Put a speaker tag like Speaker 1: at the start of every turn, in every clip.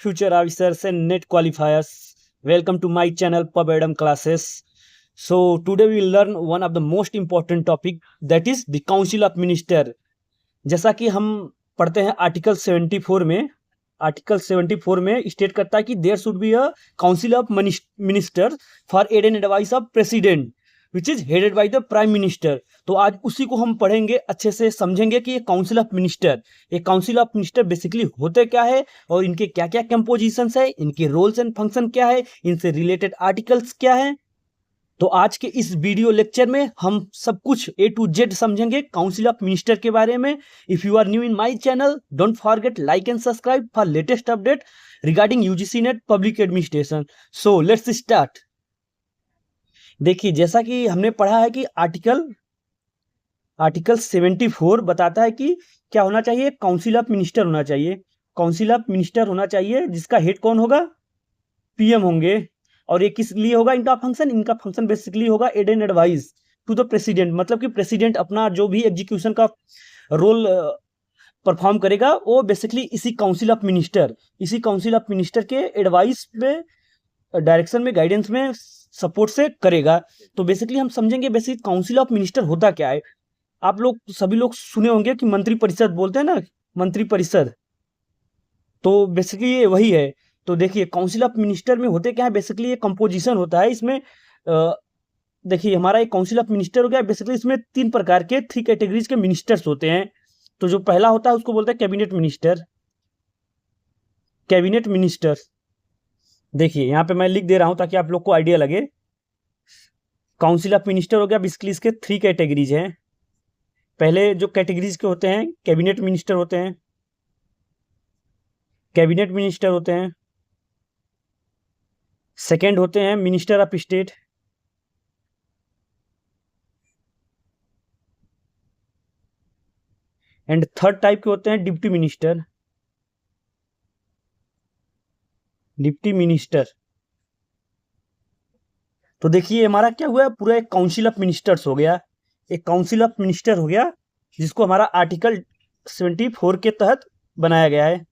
Speaker 1: future officers and net qualifiers. Welcome to my channel Pub Adam Classes. So today we will learn one of the most important topic, that is the Council of Minister. जैसा कि हम पढ़ते हैं article 74 में, article 74 में state करता है कि there should be a council of minister for aid and advice of president which is headed by the prime minister. तो आज उसी को हम पढ़ेंगे, अच्छे से समझेंगे कि ये काउंसिल ऑफ मिनिस्टर, ये काउंसिल ऑफ मिनिस्टर बेसिकली होते क्या है और इनके क्या क्या कंपोजिशंस है, इनके रोल्स एंड फंक्शन क्या है, इनसे रिलेटेड आर्टिकल्स क्या है। तो आज के इस वीडियो लेक्चर में हम सब कुछ A to Z समझेंगे काउंसिल ऑफ मिनिस्टर के बारे में। If you are new in my channel, don't forget like and subscribe for latest update regarding UGC NET public administration. So let's start. देखिए, जैसा कि हमने पढ़ा है कि आर्टिकल 74 बताता है कि क्या होना चाहिए, काउंसिल ऑफ मिनिस्टर होना चाहिए। काउंसिल ऑफ मिनिस्टर होना चाहिए जिसका हेड कौन होगा, पीएम होंगे। और ये किस लिए होगा इनका फंक्शन, इनका फंक्शन बेसिकली होगा aid and advice to the president. मतलब कि प्रेसिडेंट अपना जो भी एग्जीक्यूशन का रोल परफॉर्म करेगा वो बेसिकली इसी काउंसिल ऑफ मिनिस्टर, इसी काउंसिल ऑफ मिनिस्टर के एडवाइस में, डायरेक्शन में, गाइडेंस में, सपोर्ट से करेगा। तो बेसिकली हम समझेंगे बेसिक काउंसिल ऑफ मिनिस्टर होता क्या है। आप लोग सभी लोग सुने होंगे कि मंत्री परिषद बोलते हैं ना, मंत्री परिषद, तो बेसिकली ये वही है। तो देखिए काउंसिल ऑफ मिनिस्टर में होते क्या है, बेसिकली ये कंपोजिशन होता है। इसमें देखिए हमारा एक काउंसिल ऑफ मिनिस्टर हो गया, बेसिकली इसमें 3 प्रकार के 3 कैटेगरीज के मिनिस्टर्स होते हैं। तो जो पहला होता है उसको बोलते हैं कैबिनेट मिनिस्टर। कैबिनेट मिनिस्टर देखिए यहाँ पे मैं लिख दे रहा हूं ताकि आप लोग को आइडिया लगे। काउंसिल ऑफ मिनिस्टर हो गया, बेसिकली इसके 3 कैटेगरीज हैं। पहले जो कैटेगरीज के होते हैं, कैबिनेट मिनिस्टर होते हैं, कैबिनेट मिनिस्टर होते हैं। सेकंड होते हैं minister of state, and third type के होते हैं डिप्टी मिनिस्टर। Deputy minister. तो देखिए हमारा क्या हुआ, पूरा एक काउंसिल ऑफ मिनिस्टर्स हो गया, एक काउंसिल ऑफ मिनिस्टर हो गया जिसको हमारा आर्टिकल 74 के तहत बनाया गया है।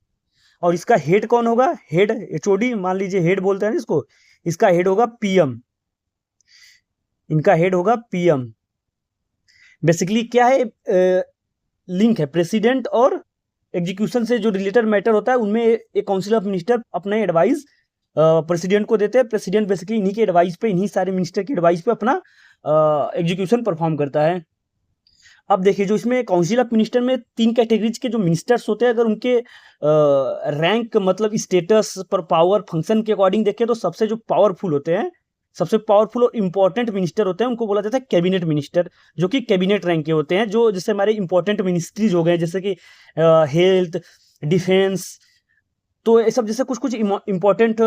Speaker 1: और इसका हेड कौन होगा, हेड एचओडी मान लीजिए, हेड बोलते हैं इसको, इसका हेड होगा पीएम, इनका हेड होगा पीएम। बेसिकली क्या है, लिंक है प्रेसिडेंट और एग्जीक्यूशन से जो रिलेटेड मैटर होता है उनमें एक काउंसिल ऑफ मिनिस्टर अपने एडवाइस प्रेसिडेंट को देते हैं। प्रेसिडेंट बेसिकली इन्हीं के एडवाइस पे, इन्हीं सारे मिनिस्टर की एडवाइस पे अपना एग्जीक्यूशन परफॉर्म करता है। अब देखिए जो इसमें काउंसिल ऑफ मिनिस्टर में 3 कैटेगरीज के जो मिनिस्टर्स होते हैं, अगर उनके रैंक मतलब स्टेटस पर, पावर, फंक्शन के अकॉर्डिंग देखें तो सबसे जो पावरफुल होते हैं, सबसे पावरफुल और इंपॉर्टेंट मिनिस्टर होते हैं, उनको बोला जाता है कैबिनेट मिनिस्टर, जो कि कैबिनेट रैंक के होते हैं। जो जैसे हमारे इंपॉर्टेंट मिनिस्ट्रीज हो गए, जैसे कि हेल्थ, डिफेंस, तो ये सब जैसे कुछ कुछ इंपॉर्टेंट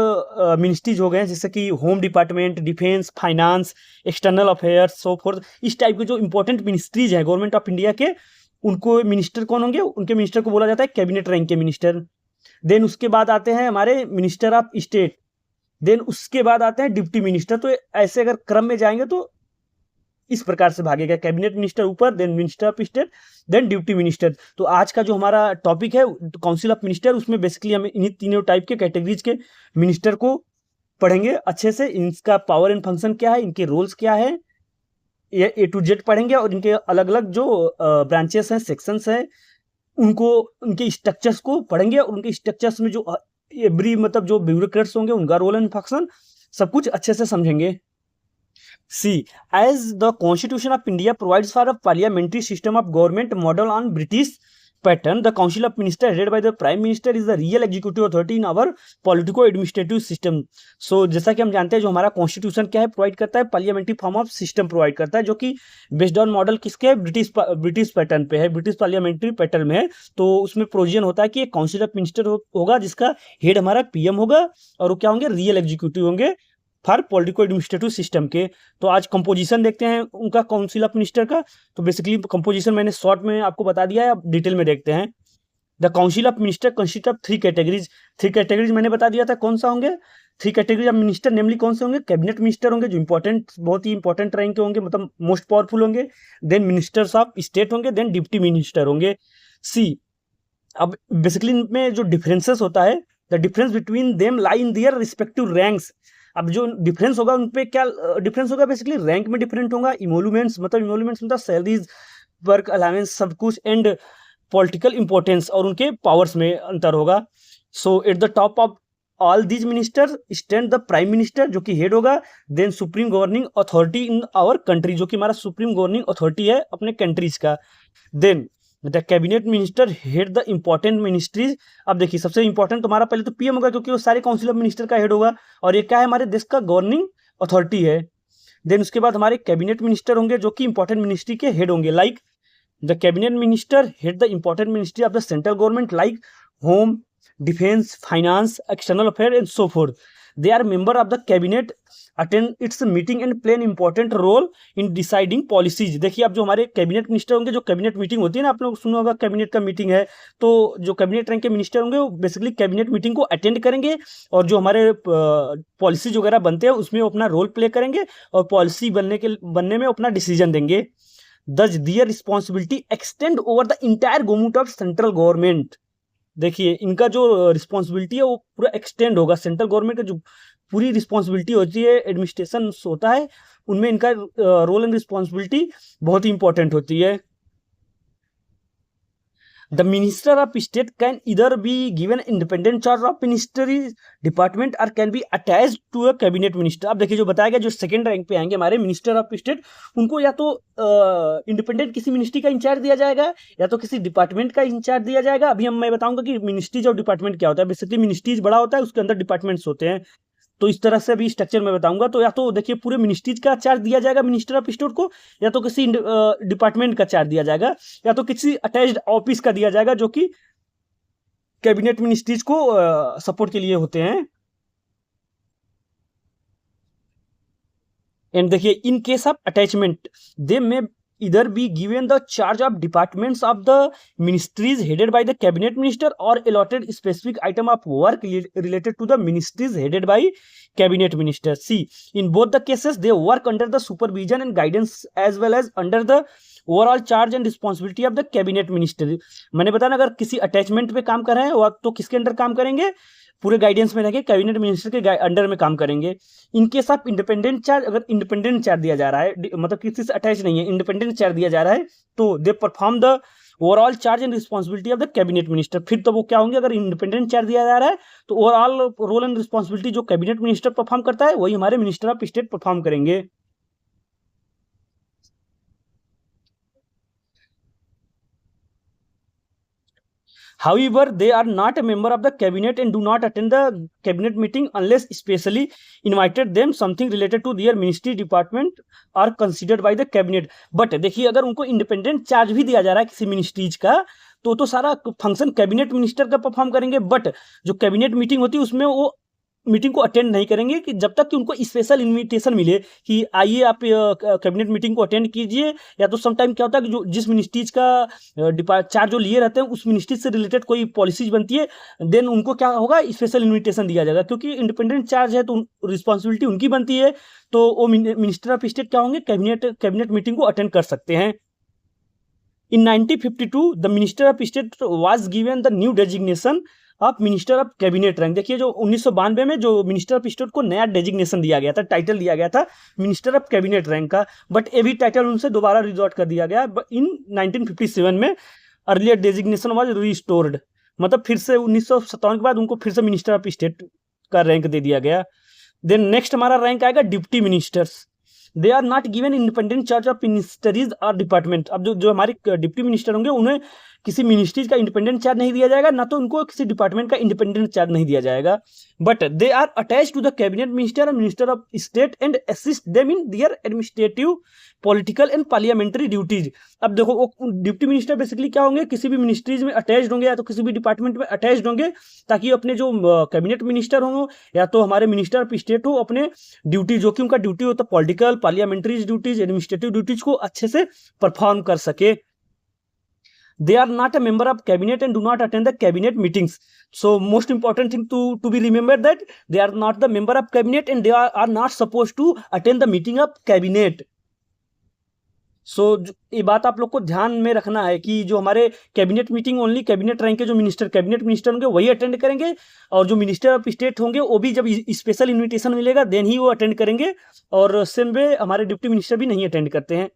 Speaker 1: मिनिस्ट्रीज हो गए, जैसे कि home department, defence, finance, external affairs, so forth. इस टाइप के जो इंपॉर्टेंट मिनिस्ट्रीज हैं गवर्नमेंट ऑफ इंडिया के, उनको मिनिस्टर कौन होंगे, उनके मिनिस्टर को बोला जाता है कैबिनेट रैंक के मिनिस्टर। देन उसके बाद आते हैं हमारे मिनिस्टर ऑफ स्टेट, देन उसके बाद आते हैं डिप्टी मिनिस्टर। तो ऐसे अगर क्रम में जाएंगे तो इस प्रकार से भागेगा, कैबिनेट मिनिस्टर ऊपर, then minister of state, then deputy minister. तो आज का जो हमारा टॉपिक है काउंसिल ऑफ मिनिस्टर, उसमें बेसिकली हम इन्हीं तीनों टाइप के कैटेगरीज के मिनिस्टर को पढ़ेंगे अच्छे से। इनका पावर एंड फंक्शन क्या है, इनके रोल्स क्या है, ये A to Z पढ़ेंगे। और इनके अलग अलग जो ब्रांचेस हैं, सेक्शंस हैं, उनको, उनके स्ट्रक्चर्स को पढ़ेंगे। और उनके स्ट्रक्चर्स में जो एवरी मतलब जो ब्यूरोक्रेट्स होंगे उनका रोल एंड फंक्शन सब कुछ अच्छे से समझेंगे। See, as the Constitution of India provides for a parliamentary system of government model on British pattern, the Council of Ministers headed by the Prime Minister is the real executive authority in our politico-administrative system. So, जैसा कि हम जानते हैं जो हमारा constitution क्या है, provide करता है parliamentary form of system provide करता है, जो कि बेस्ड ऑन मॉडल किसके है, ब्रिटिश पैटर्न पे है, ब्रिटिश पार्लियामेंट्री पैटर्न में है। तो उसमें प्रोविजन होता है कि एक काउंसिल ऑफ मिनिस्टर होगा जिसका हेड हमारा पीएम होगा, और वो क्या होंगे, रियल एग्जीक्यूटिव होंगे फॉर पॉलिटिको एडमिनिस्ट्रेटिव सिस्टम के। तो आज कंपोजिशन देखते हैं उनका काउंसिल ऑफ मिनिस्टर का। तो बेसिकली कंपोजिशन मैंने शॉर्ट में आपको बता दिया है, अब डिटेल में देखते हैं। The council of minister consist of 3 categories. 3 categories मैंने बता दिया था कौन सा होंगे, 3 कैटेगरीज ऑफ मिनिस्टर, नेमली कौन से होंगे, कैबिनेट मिनिस्टर होंगे जो इंपॉर्टेंट, बहुत ही इंपॉर्टेंट रैंक के होंगे, मतलब मोस्ट पावरफुल होंगे। देन मिनिस्टर्स ऑफ स्टेट होंगे, देन डिप्टी मिनिस्टर होंगे। सी, अब बेसिकली इनमें जो डिफरेंसेस होता है the difference between them lie in their respective ranks. अब जो डिफरेंस होगा उन पे क्या डिफरेंस होगा, बेसिकली रैंक में डिफरेंट होगा, इमोलूमेंट्स मतलब सैलरीज, वर्क अलाउंस, सब कुछ, एंड पॉलिटिकल इंपॉर्टेंस और उनके पावर्स में अंतर होगा। So at the top of all these minister stand the prime minister, जो कि हेड होगा। Then supreme governing authority in our country, जो कि हमारा सुप्रीम गवर्निंग अथॉरिटी है अपने कंट्रीज का। Then the cabinet minister head the important ministries. अब देखिए सबसे इंपॉर्टेंट तुम्हारा पहले तो पीएम होगा, क्योंकि वो सारे काउंसिल ऑफ मिनिस्टर का हेड होगा, और ये क्या है, हमारे देश का गवर्निंग अथॉरिटी है। देन उसके बाद हमारे कैबिनेट मिनिस्टर होंगे, जो कि इंपॉर्टेंट मिनिस्ट्री के हेड होंगे। Like the cabinet minister head the important ministry of the central government, like home, defence, finance, external affair and so forth. They are member of the cabinet, attend its meeting and play an important role in deciding policies. देखिए अब जो हमारे cabinet minister होंगे, जो cabinet meeting होती है ना, आप लोग सुना होगा कैबिनेट का मीटिंग है, तो जो कैबिनेट रैंक के मिनिस्टर होंगे वो बेसिकली कैबिनेट मीटिंग को अटेंड करेंगे, और जो हमारे पॉलिसीज वगैरह बनते हैं उसमें वो अपना रोल प्ले करेंगे, और पॉलिसी बनने में अपना डिसीजन देंगे। Thus their responsibility extend over the entire government of central government। देखिए इनका जो रिस्पॉन्सिबिलिटी है वो पूरा एक्सटेंड होगा, सेंट्रल गवर्नमेंट का जो पूरी रिस्पॉन्सिबिलिटी होती है, एडमिनिस्ट्रेशन होता है, उनमें इनका रोल एंड रिस्पॉन्सिबिलिटी बहुत ही इंपॉर्टेंट होती है। The minister of state can either be given independent charge of ministry department or can be attached to a cabinet minister। अब देखिए जो बताया गया, जो सेकंड रैंक पे आएंगे हमारे मिनिस्टर ऑफ स्टेट, उनको या तो इंडिपेंडेंट किसी मिनिस्ट्री का इंचार्ज दिया जाएगा, या तो किसी डिपार्टमेंट का इंचार्ज दिया जाएगा। अभी मैं बताऊंगा कि मिनिस्ट्रीज और डिपार्टमेंट क्या होता है। बेसिकली मिनिस्ट्रीज बड़ा होता है, उसके अंदर डिपार्टमेंट्स होते हैं, तो इस तरह से अभी स्ट्रक्चर में बताऊंगा। तो या तो देखिए पूरे मिनिस्ट्रीज का चार्ज दिया जाएगा मिनिस्टर ऑफ स्टेट को, या तो किसी डिपार्टमेंट का चार्ज दिया जाएगा, या तो किसी अटैच्ड ऑफिस का दिया जाएगा, जो कि कैबिनेट मिनिस्ट्रीज को सपोर्ट के लिए होते हैं। एंड देखिए इन केस ऑफ अटैचमेंट दे में either be given the charge of departments of the ministries headed by the cabinet minister or allotted specific item of work related to the ministries headed by cabinet minister। See, in both the cases they work under the supervision and guidance as well as under the overall charge and responsibility of the cabinet minister. मैंने बताया ना, अगर किसी attachment पे काम कर रहे हैं तो किसके अंडर काम करेंगे, पूरे गाइडेंस में रहेंगे, कैबिनेट मिनिस्टर के अंडर में काम करेंगे। In case of independent charge, अगर इंडिपेंडेंट चार्ज दिया जा रहा है, मतलब किसी से अटैच नहीं है, इंडिपेंडेंट चार्ज दिया जा रहा है, तो they perform the overall charge and responsibility of the cabinet minister. फिर तो वो क्या होंगे, अगर इंडिपेंडेंट चार्ज दिया जा रहा है तो ओवरऑल रोल एंड रिस्पॉन्सिबिलिटी जो कैबिनेट मिनिस्टर परफॉर्म करता है वही हमारे मिनिस्टर ऑफ स्टेट परफॉर्म करेंगे। However, they are not a member of the cabinet and do not attend the cabinet meeting unless specially invited them something related to their ministry department are considered by the cabinet। But देखिए अगर उनको independent charge भी दिया जा रहा है किसी ministries का, तो सारा फंक्शन कैबिनेट मिनिस्टर का परफॉर्म करेंगे। बट जो कैबिनेट मीटिंग होती है उसमें वो मीटिंग को अटेंड नहीं करेंगे कि जब तक कि उनको स्पेशल इनविटेशन मिले कि आइए आप कैबिनेट मीटिंग को अटेंड कीजिए। या तो समटाइम क्या होता है कि जो जिस मिनिस्ट्रीज का चार्ज जो लिए रहते हैं उस मिनिस्ट्री से रिलेटेड कोई पॉलिसीज बनती है, देन उनको क्या होगा, स्पेशल इन्विटेशन दिया जाएगा, क्योंकि इंडिपेंडेंट चार्ज है तो रिस्पॉन्सिबिलिटी उनकी बनती है, तो वो मिनिस्टर ऑफ स्टेट क्या होंगे, कैबिनेट मीटिंग को अटेंड कर सकते हैं। In 1952, the Minister of State was given the new designation of minister of cabinet rank. देखिए जो 1992 में जो मिनिस्टर ऑफ स्टेट को नया डेजिग्नेशन दिया गया था, टाइटल दिया गया था मिनिस्टर ऑफ कैबिनेट रैंक का, बट ये भी टाइटल उनसे दोबारा रिजॉर्ट कर दिया गया इन 1957 में। अर्लियर डेजिग्नेशन वाज रिस्टोर्ड, मतलब फिर से 1957 के बाद उनको फिर से मिनिस्टर ऑफ स्टेट का रैंक दे दिया गया। देन नेक्स्ट हमारा रैंक आएगा deputy ministers. They are not given independent charge of ministries और डिपार्टमेंट। अब जो हमारे डिप्टी मिनिस्टर होंगे उन्हें किसी मिनिस्ट्रीज का इंडिपेंडेंट चार्ज नहीं दिया जाएगा, ना तो उनको किसी डिपार्टमेंट का इंडिपेंडेंट चार्ज नहीं दिया जाएगा। But they are attach to the cabinet minister और minister of state and assist them in their administrative, political and parliamentary duties. अब देखो वो डिप्टी मिनिस्टर बेसिकली क्या होंगे, किसी भी मिनिस्ट्रीज में अटैच होंगे या तो किसी भी डिपार्टमेंट में अटैच होंगे, ताकि अपने जो कैबिनेट मिनिस्टर होंगे या तो हमारे मिनिस्टर ऑफ स्टेट हो, अपने ड्यूटी जो कि उनका ड्यूटी होता है political, parliamentary duties, administrative duties को अच्छे से परफॉर्म कर सके। They are not a member of cabinet and do not attend the cabinet meetings. So most important thing to be remembered that they are not the member of cabinet and they are not supposed to attend the meeting of cabinet. सो ये बात आप लोग को ध्यान में रखना है कि जो हमारे cabinet meeting only cabinet rank के जो मिनिस्टर कैबिनेट मिनिस्टर होंगे वही अटेंड करेंगे, और जो मिनिस्टर ऑफ स्टेट होंगे वो भी जब स्पेशल इन्विटेशन मिलेगा देन ही वो अटेंड करेंगे, और सेम वे हमारे डिप्टी मिनिस्टर भी नहीं अटेंड करते हैं।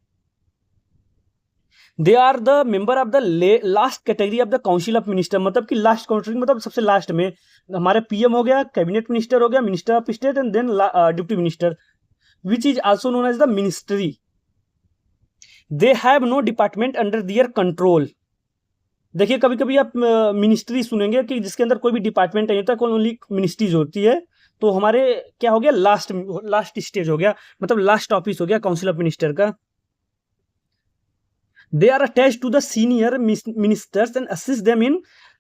Speaker 1: They are the member of the last category of the council of minister, मतलब कि लास्ट काउंसिल मतलब सबसे लास्ट में हमारे पीएम हो गया, कैबिनेट मिनिस्टर हो गया, minister of state and then deputy minister, which is also known as the ministry. They have no department under their control. देखिए कभी कभी आप मिनिस्ट्री सुनेंगे कि जिसके अंदर कोई भी डिपार्टमेंट नहीं होता, कोई ओनली मिनिस्ट्रीज होती है, तो हमारे क्या हो गया, लास्ट स्टेज हो गया, मतलब लास्ट ऑफिस हो गया काउंसिल ऑफ मिनिस्टर का। They are attached to the senior ministers and assist them in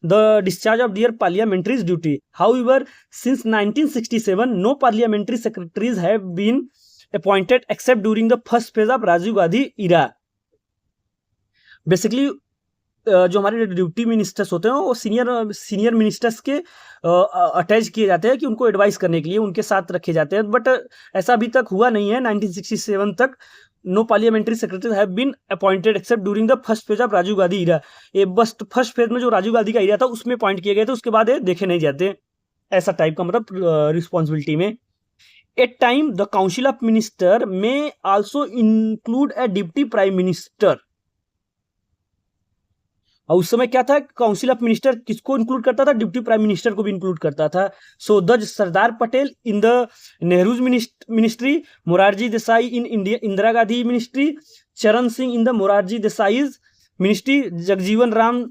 Speaker 1: the discharge of their parliamentary duty. However, since 1967, no parliamentary secretaries have been appointed except during the first phase of Rajiv Gandhi era. Basically, जो हमारे duty ministers होते हैं वो senior ministers के attach किए जाते हैं कि उनको एडवाइस करने के लिए उनके साथ रखे जाते हैं, बट ऐसा अभी तक हुआ नहीं है। 1967 तक no parliamentary secretary have been appointed except during the first phase of Rajiv Gandhi era. ये बस फर्स्ट फेज में जो राजीव गांधी का इरा था उसमें अपॉइंट किए गए थे, उसके बाद ये देखे नहीं जाते, ऐसा टाइप का मतलब रिस्पॉन्सिबिलिटी में। At time the council of minister में also include a deputy prime minister. और उस समय क्या था, काउंसिल ऑफ मिनिस्टर किसको इंक्लूड करता था, डिप्टी प्राइम मिनिस्टर को भी इंक्लूड करता था। So the Sardar Patel in the Nehru's ministry, Morarji Desai in Indira Gandhi ministry, Charan Singh in the Morarji Desai's ministry, Jagjivan Ram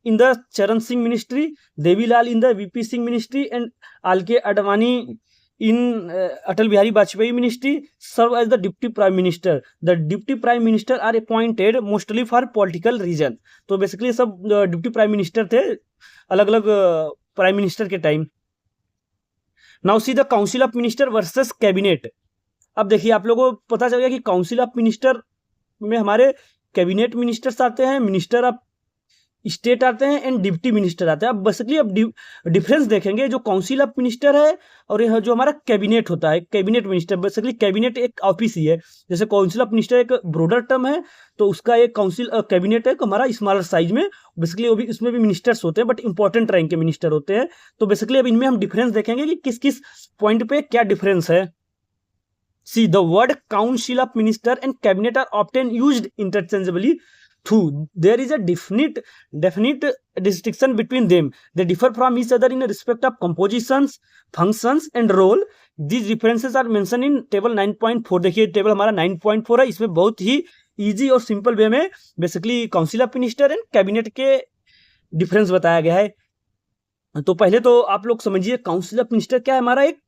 Speaker 1: in the Charan Singh ministry, Devi Lal in the VP Singh ministry and L K Advani in Atal Bihari Vajpayee ministry serve as the deputy prime minister. The deputy prime minister are appointed mostly for political reason. तो basically सब deputy prime minister थे अलग अलग prime minister के time. Now see the council of minister versus cabinet. अब देखिए आप लोगों को पता चल गया कि काउंसिल ऑफ मिनिस्टर में हमारे कैबिनेट मिनिस्टर्स आते हैं, मिनिस्टर ऑफ स्टेट आते हैं एंड डिप्टी मिनिस्टर आते हैं। अब बेसिकली अब डिफरेंस देखेंगे, जो काउंसिल ऑफ मिनिस्टर है और यह जो हमारा कैबिनेट होता है, कैबिनेट मिनिस्टर, बेसिकली कैबिनेट एक ऑफिस ही है। जैसे काउंसिल ऑफ मिनिस्टर एक ब्रॉडर टर्म है, तो उसका एक काउंसिल कैबिनेट है हमारा स्मॉलर साइज में, बेसिकली वो भी इसमें भी मिनिस्टर्स होते हैं बट इंपॉर्टेंट रैंक के मिनिस्टर होते हैं। तो बेसिकली अब इनमें हम डिफरेंस देखेंगे कि किस किस पॉइंट पे क्या डिफरेंस है। See the word council of minister and cabinet are often used interchangeably through there is a definite distinction between them. They differ from each other in respect of compositions, functions and role. These differences are mentioned in table 9.4. देखिए table हमारा 9.4 है, इसमें बहुत ही easy और simple way में basically council of minister and cabinet के difference बताया गया है। तो पहले तो आप लोग समझिए काउंसिल ऑफ मिनिस्टर क्या है, हमारा एक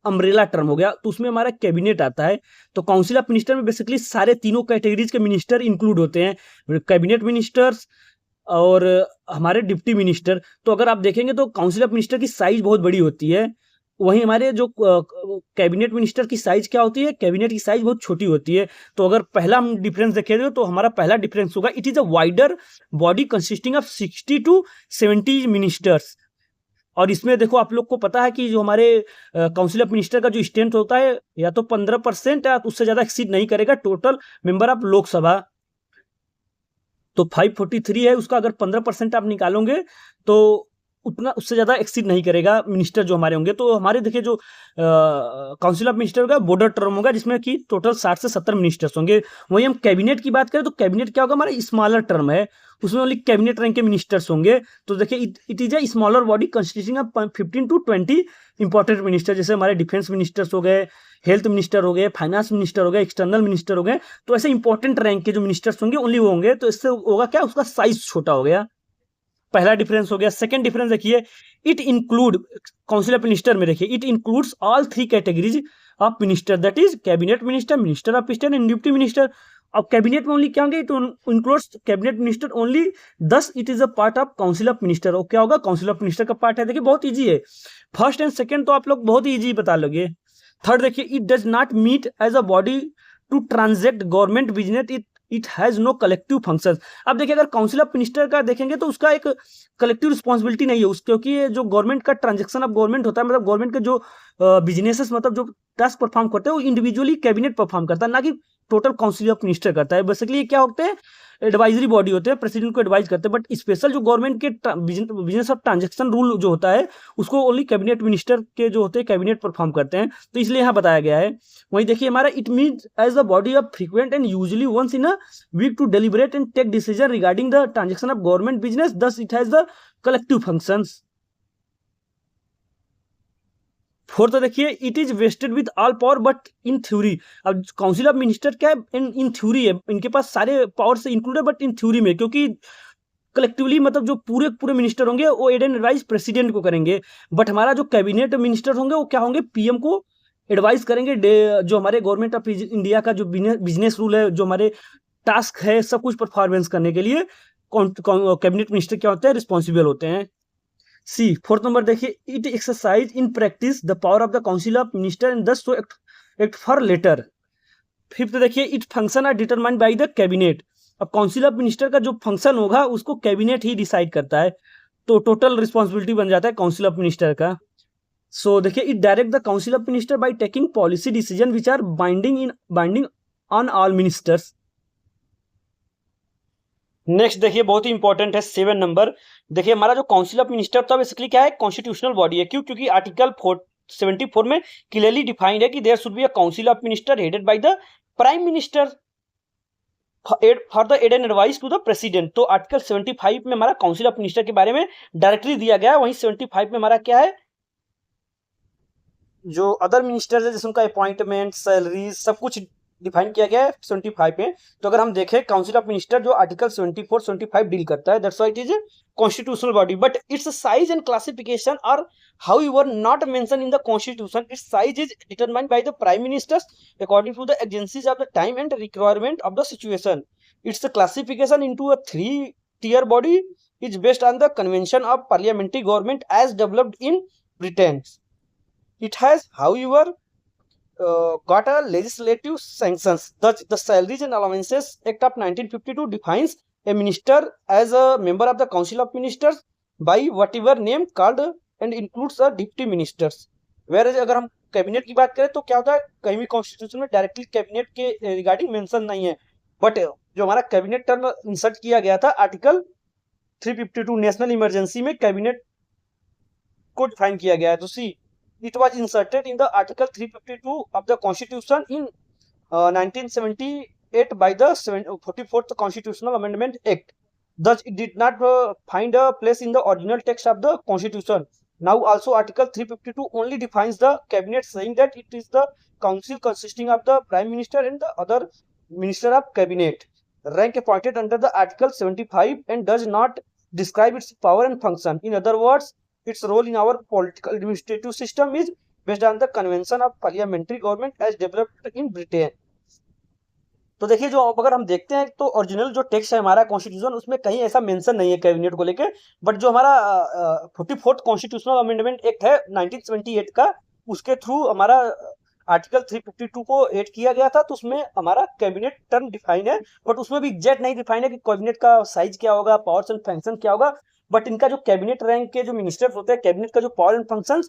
Speaker 1: अम्ब्रेला टर्म हो गया, तो उसमें हमारा कैबिनेट आता है। तो काउंसिल ऑफ मिनिस्टर में बेसिकली सारे तीनों कैटेगरीज के मिनिस्टर इंक्लूड होते हैं, कैबिनेट मिनिस्टर्स और हमारे डिप्टी मिनिस्टर। तो अगर आप देखेंगे तो काउंसिल ऑफ मिनिस्टर की साइज बहुत बड़ी होती है, वहीं हमारे जो कैबिनेट मिनिस्टर की साइज क्या होती है, कैबिनेट की साइज बहुत छोटी होती है। तो अगर पहला हम डिफरेंस देखेंगे तो हमारा पहला डिफरेंस होगा, it is a wider body consisting of 60 to 70 ministers. और इसमें देखो आप लोग को पता है कि जो हमारे काउंसिल ऑफ मिनिस्टर का जो स्ट्रेंथ होता है या तो 15% या उससे ज्यादा एक्सीड नहीं करेगा टोटल मेंबर ऑफ लोकसभा। तो 543 है, उसका अगर 15% आप निकालोगे तो उतना उससे ज्यादा एक्सीड नहीं करेगा मिनिस्टर जो हमारे होंगे। तो हमारे देखिए जो काउंसिल ऑफ मिनिस्टर होगा बॉर्डर टर्म होगा, जिसमें कि टोटल 60 से 70 मिनिस्टर्स होंगे। वहीं हम कैबिनेट की बात करें तो कैबिनेट क्या होगा, हमारा स्मॉलर टर्म है, उसमें ओनली कैबिनेट रैंक के मिनिस्टर्स होंगे। तो देखिए it is a smaller body consisting of 15 to 20 important minister, जैसे हमारे डिफेंस मिनिस्टर्स हो गए, हेल्थ मिनिस्टर हो गए, फाइनेंस मिनिस्टर हो गए, एक्सटर्नल मिनिस्टर हो गए। तो ऐसे इंपॉर्टेंट रैंक के जो मिनिस्टर्स होंगे ओनली वो होंगे। तो इससे होगा क्या, उसका साइज छोटा हो गया, पहला डिफरेंस हो गया। सेकंड डिफरेंस देखिए, it include council of minister में देखिए it includes all 3 categories of minister, that is cabinet minister, minister of state and deputy minister. अब कैबिनेट में ओनली क्या होंगे, it includes cabinet minister only, thus it is a part of council of minister. और क्या होगा, council of minister का part है। देखिए बहुत ईजी है, फर्स्ट एंड सेकंड तो आप लोग बहुत ही ईजी बता लोगे। थर्ड देखिए, it does not meet as a body to transact government business, it has no collective function. अब देखिए अगर काउंसिल ऑफ मिनिस्टर का देखेंगे तो उसका एक कलेक्टिव रिस्पॉन्सिबिलिटी नहीं है क्योंकि ये जो गवर्नमेंट का ट्रांजेक्शन ऑफ गवर्नमेंट होता है, मतलब गवर्नमेंट के जो बिजनेसेस मतलब जो टास्क परफॉर्म करते हैं वो इंडिविजुअली कैबिनेट परफॉर्म करता है, ना कि टोटल काउंसिल ऑफ मिनिस्टर करता है। बेसिकली ये क्या होते हैं, एडवाइजरी बॉडी होते हैं, प्रेसिडेंट को एडवाइज करते हैं। बट स्पेशल जो गवर्नमेंट के बिजनेस ऑफ ट्रांजेक्शन रूल जो होता है उसको ओनली कैबिनेट मिनिस्टर के जो होते हैं कैबिनेट परफॉर्म करते हैं, तो इसलिए यहाँ बताया गया है। वहीं देखिए हमारा it means as a body of frequent and usually once in a week to deliberate and take decision regarding the transaction of government business, thus it has the collective functions. Fourth देखिए it is vested with all power but in theory. अब council of minister क्या है, in theory है, इनके पास सारे power से include है but in theory में, क्योंकि कलेक्टिवली मतलब जो पूरे पूरे मिनिस्टर होंगे वो एड एंड एडवाइस प्रेसिडेंट को करेंगे। बट हमारा जो कैबिनेट मिनिस्टर होंगे वो क्या होंगे, पीएम को एडवाइस करेंगे। जो हमारे गवर्नमेंट ऑफ इंडिया का जो बिजनेस रूल है, जो हमारे टास्क है, सब कुछ परफॉर्मेंस करने के लिए कैबिनेट मिनिस्टर क्या होते हैं, रिस्पॉन्सिबल होते हैं। सी फोर्थ नंबर देखिए it exercise in practice the power of the council of minister and thus to act for latter. Fifth देखिए it function are determined by the cabinet. अब council of minister का जो function होगा उसको cabinet ही decide करता है, तो total responsibility बन जाता है काउंसिल ऑफ मिनिस्टर का। सो देखिए it direct the council of minister by taking policy decision which are binding on all ministers. Next देखिए बहुत ही इंपॉर्टेंट है 7 नंबर। देखिए हमारा जो काउंसिल ऑफ मिनिस्टर था बेसिकली क्या है, कॉन्स्टिट्यूशनल बॉडी है। क्यों? क्योंकि आर्टिकल 74 में क्लियरली डिफाइंड है कि there should be a council of minister headed by the prime minister for the aid and advice to the president. तो आर्टिकल 75 में हमारा काउंसिल ऑफ मिनिस्टर के बारे में डायरेक्टली दिया गया है। वहीं 75 में हमारा क्या है, जो अदर मिनिस्टर्स है जैसे उनका अपॉइंटमेंट, सैलरी, सब कुछ डिफाइन किया गया है 75 में। तो अगर हम देखें काउंसिल ऑफ मिनिस्टर जो आर्टिकल 74 75 डील करता है, that's why it is a constitutional body, but its size and classification are however not mentioned in the constitution. Its size is determined by the prime ministers according to the exigencies of the time and requirement of the situation. Its classification into a 3-tier body is based on the convention of parliamentary government as developed in Britain. It has however got a legislative sanctions. The Salaries and Allowances Act of 1952 defines a minister as a member of the Council of Ministers by whatever name called and includes a deputy ministers. Whereas अगर हम cabinet की बात करें तो क्या होता है, कहीं भी कॉन्स्टिट्यूशन में डायरेक्टली कैबिनेट के रिगार्डिंग मेंशन नहीं है, बट जो हमारा कैबिनेट टर्म इंसर्ट किया गया था आर्टिकल 352 नेशनल इमरजेंसी में कैबिनेट को डिफाइन किया गया है। तो सी it was inserted in the article 352 of the constitution in 1978 by the 44th constitutional amendment act. Thus it did not find a place in the original text of the constitution. Now also article 352 only defines the cabinet, saying that it is the council consisting of the prime minister and the other minister of cabinet, rank appointed under the article 75, and does not describe its power and function. In other words, its role in our political administrative system is based on the convention of parliamentary government as developed in Britain. तो देखिए जो अगर हम देखते हैं तो original जो text है हमारा कॉन्स्टिट्यूशन उसमें कहीं ऐसा मेंशन नहीं है कैबिनेट को लेके, बट जो हमारा 44th कॉन्स्टिट्यूशनल अमेंडमेंट एक्ट है 1978 का, उसके थ्रू हमारा आर्टिकल 352 को ऐड किया गया था, तो उसमें हमारा कैबिनेट टर्म डिफाइन है, बट उसमें भी एग्जैक्ट नहीं डिफाइन है कि कैबिनेट का साइज क्या होगा, पावर्स एंड फंक्शन क्या होगा। बट इनका जो कैबिनेट रैंक के जो मिनिस्टर्स होते हैं, कैबिनेट का जो पावर एंड फंक्शन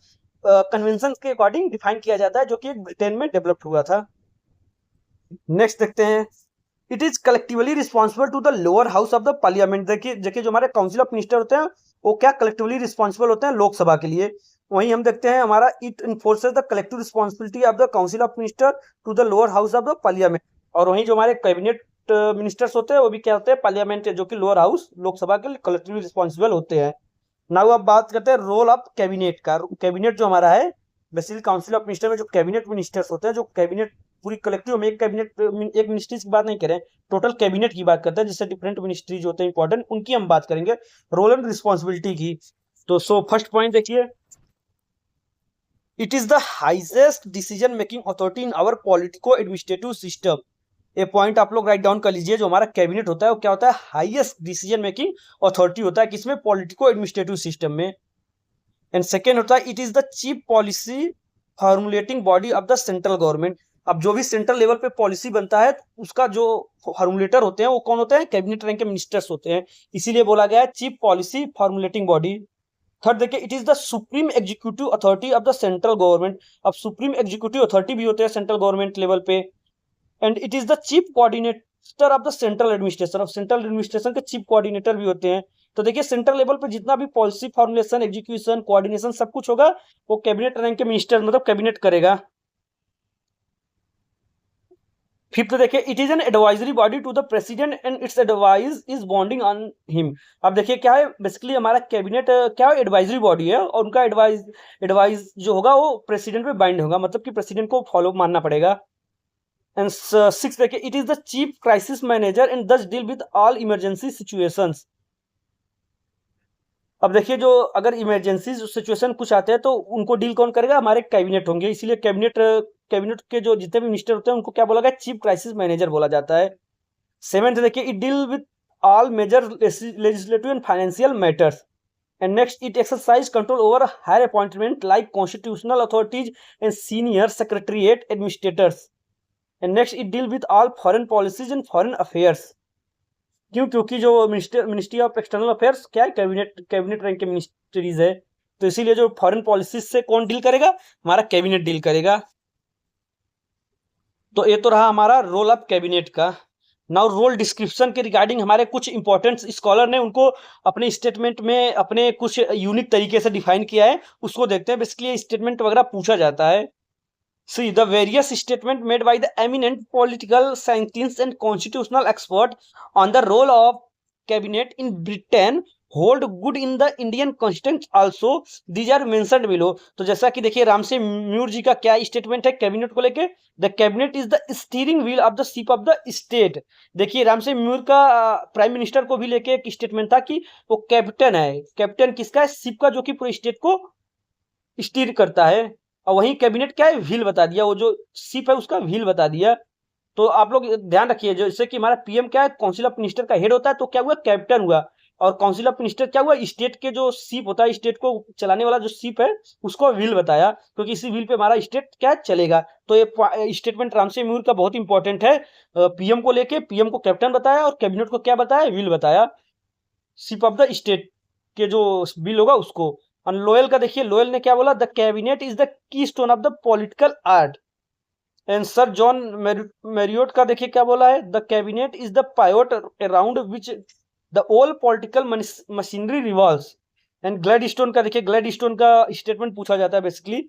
Speaker 1: कन्वेंशन के अकॉर्डिंग डिफाइन किया जाता है, जो कि ब्रिटेन में डेवलप हुआ था। नेक्स्ट देखते हैं it is collectively responsible to the lower house of the parliament. देखिए जो हमारे काउंसिल ऑफ मिनिस्टर होते हैं वो क्या कलेक्टिवली रिस्पॉन्सिबल होते हैं लोकसभा के लिए। वहीं हम देखते हैं हमारा it enforces the collective responsibility of the council of minister to the lower house of the parliament. और वहीं जो हमारे कैबिनेट मिनिस्टर्स होते हैं वो भी क्या होते हैं, पार्लियामेंट जो कि लोअर हाउस लोकसभा के कलेक्टिवली रिस्पॉन्सिबल होते हैं। नाउ अब बात करते हैं रोल ऑफ कैबिनेट का। कैबिनेट जो हमारा है बेसिकली काउंसिल ऑफ मिनिस्टर में जो कैबिनेट मिनिस्टर्स होते हैं, जो कैबिनेट पूरी कलेक्टिव में एक मिनिस्ट्री की बात नहीं करें, टोटल कैबिनेट की बात करते हैं, जिससे डिफरेंट मिनिस्ट्रीज होते हैं इंपॉर्टेंट, उनकी हम बात करेंगे रोल एंड रिस्पॉन्सिबिलिटी की। तो फर्स्ट पॉइंट देखिए it is the highest decision making authority in our politico administrative system. ये पॉइंट आप लोग राइट डाउन कर लीजिए। जो हमारा कैबिनेट होता है वो क्या होता है, हाईएस्ट डिसीजन मेकिंग अथॉरिटी होता है किसमें, पॉलिटिको एडमिनिस्ट्रेटिव सिस्टम में। एंड सेकेंड होता है it is the chief policy formulating body of the central government. अब जो भी सेंट्रल लेवल पे पॉलिसी बनता है उसका जो फॉर्मुलेटर होते हैं वो कौन होते हैं, कैबिनेट रैंक के मिनिस्टर्स होते हैं, इसीलिए बोला गया है chief policy formulating body. Third देखिए it is the supreme executive authority of the central government. अब सुप्रीम एग्जीक्यूटिव अथॉरिटी भी होते हैं सेंट्रल गवर्नमेंट लेवल पे। And it is the chief coordinator of the central administration. Of central administration के chief coordinator भी होते हैं। तो देखिए सेंट्रल लेवल पे जितना भी पॉलिसी फॉर्मुलेशन, एग्जीक्यूशन, कोऑर्डिनेशन सब कुछ होगा वो कैबिनेट रैंक के मिनिस्टर मतलब कैबिनेट करेगा। फिफ्थ देखिए, it is an advisory body to the president and its advice is bonding on him. अब देखिए क्या है, बेसिकली हमारा कैबिनेट क्या है, एडवाइजरी बॉडी है और उनका एडवाइस जो होगा वो प्रेसिडेंट पे बाइंड होगा, मतलब कि प्रेसिडेंट को फॉलो मानना पड़ेगा। एंड सिक्स देखिए, it is the chief crisis manager and thus deal with all emergency situations. अब देखिए जो अगर इमरजेंसी सिचुएशन कुछ आते हैं तो उनको डील कौन करेगा, हमारे कैबिनेट होंगे, इसीलिए कैबिनेट के जो जितने भी मिनिस्टर होते हैं उनको क्या बोला गया, चीफ क्राइसिस मैनेजर बोला जाता है। सेवेंथ देखिए, it deal with all major legislative and financial matters. And next, it exercise control over higher appointment like constitutional authorities and senior secretariat administrators. And next, it deal with all foreign policies and foreign affairs. क्योंकि जो ministry of external affairs क्या है, cabinet rank के ministries है, तो इसीलिए जो foreign policies से कौन डील करेगा, हमारा कैबिनेट डील करेगा। तो ये तो रहा हमारा रोल ऑफ कैबिनेट का। नाउ रोल डिस्क्रिप्शन के रिगार्डिंग हमारे कुछ इंपॉर्टेंट स्कॉलर ने उनको अपने स्टेटमेंट में अपने कुछ यूनिक तरीके से डिफाइन किया है, उसको देखते हैं। बेसिकली स्टेटमेंट वगैरह पूछा जाता है। See, the various statements made by the eminent political scientists and constitutional experts on the role of cabinet in Britain hold good in the Indian constitution also. These are mentioned below. तो जैसा कि देखिए राम से mur जी का क्या statement है cabinet को लेके, the cabinet is the steering wheel of the ship of the state. देखिए राम से म्यूर का प्राइम मिनिस्टर को भी लेके एक स्टेटमेंट था कि वो कैप्टन है। कैप्टन किसका है, शिप का, जो कि पूरे स्टेट को स्टीयर करता है। और वहीं कैबिनेट क्या है, व्हील बता दिया, वो जो शिप है उसका व्हील बता दिया। तो आप लोग ध्यान रखिए, जैसे कि हमारा पीएम क्या है, काउंसिल ऑफ मिनिस्टर का हेड होता है, तो क्या हुआ, कैप्टन हुआ। और काउंसिल ऑफ मिनिस्टर क्या हुआ, स्टेट के जो शिप होता है, स्टेट को चलाने वाला जो शिप है उसको व्हील बताया, क्योंकि इसी व्हील पे हमारा स्टेट क्या चलेगा। तो ये स्टेटमेंट रामसे म्यूर का बहुत इंपॉर्टेंट है। पीएम को लेके, पीएम को कैप्टन बताया और कैबिनेट को क्या बताया, व्हील बताया, शिप ऑफ द स्टेट के जो बिल होगा उसको। और लोयल का देखिए, लोयल ने क्या बोला, the cabinet is the keystone of the political arch. And sir John Marriott का देखिए क्या बोला है, the cabinet is the pivot around which the whole political machinery revolves. And Gladstone का देखिए, ग्लैडस्टोन का स्टेटमेंट पूछा जाता है basically,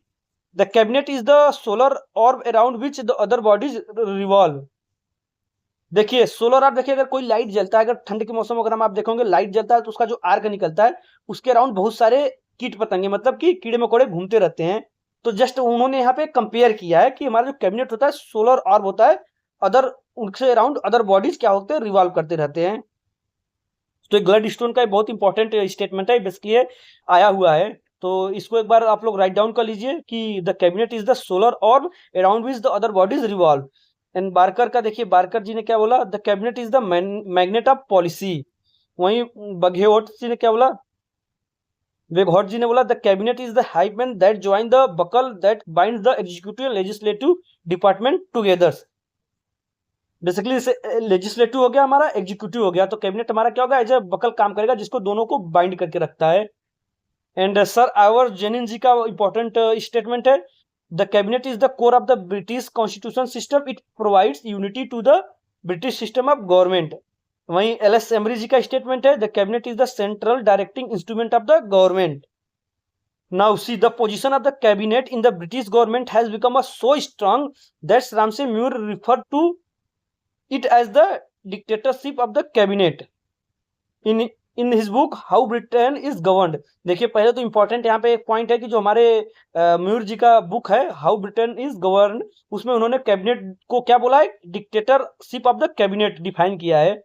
Speaker 1: the cabinet is the solar orb around which the other bodies revolve. देखिए सोलर आर्क, देखिए अगर कोई लाइट जलता है, अगर ठंड के मौसम अगर हम आप देखोगे लाइट जलता है तो उसका जो आर्क निकलता है उसके अराउंड बहुत सारे कीट पतंगे, मतलब कि कीड़े मकोड़े घूमते रहते हैं। तो जस्ट उन्होंने यहाँ पे कंपेयर किया है कि हमारा जो कैबिनेट होता है सोलर ऑर्ब होता है, अदर उनसे अराउंड अदर बॉडीज क्या होते हैं, रिवॉल्व करते रहते हैं। तो ग्लैडस्टोन का बहुत इंपॉर्टेंट स्टेटमेंट है, बेसिकली आया हुआ है। तो इसको एक बार आप लोग राइट डाउन कर लीजिए कि the cabinet is the solar orb around which the other bodies revolve. And Barker का देखिए, बारकर जी ने क्या बोला, the cabinet is the magnet of policy. वहीं बघेहोट जी ने क्या बोला, वेगहॉट जी ने बोला, the cabinet is the hyphen that joins the buckle that binds the executive legislative department together. Basically legislative हो गया हमारा, एग्जीक्यूटिव हो गया, तो कैबिनेट हमारा क्या होगा, एज ए बकल काम करेगा जिसको दोनों को बाइंड करके रखता है। And sir Ivor Jennings ji का इंपॉर्टेंट स्टेटमेंट है, the cabinet is the core of the British constitution system, it provides unity to the British system of government. वहीं एल एस एमरी जी का स्टेटमेंट है, the cabinet is the central directing instrument of the government. Now see the position of the cabinet in the British government has become a so strong that Ramsay Muir refer to it as the dictatorship of the cabinet in his book how Britain is governed. देखिए पहले तो important यहाँ पे एक point है कि जो हमारे म्यूर जी का बुक है हाउ ब्रिटेन इज गवर्नड, उसमें उन्होंने कैबिनेट को क्या बोला है, dictatorship of the cabinet define किया है।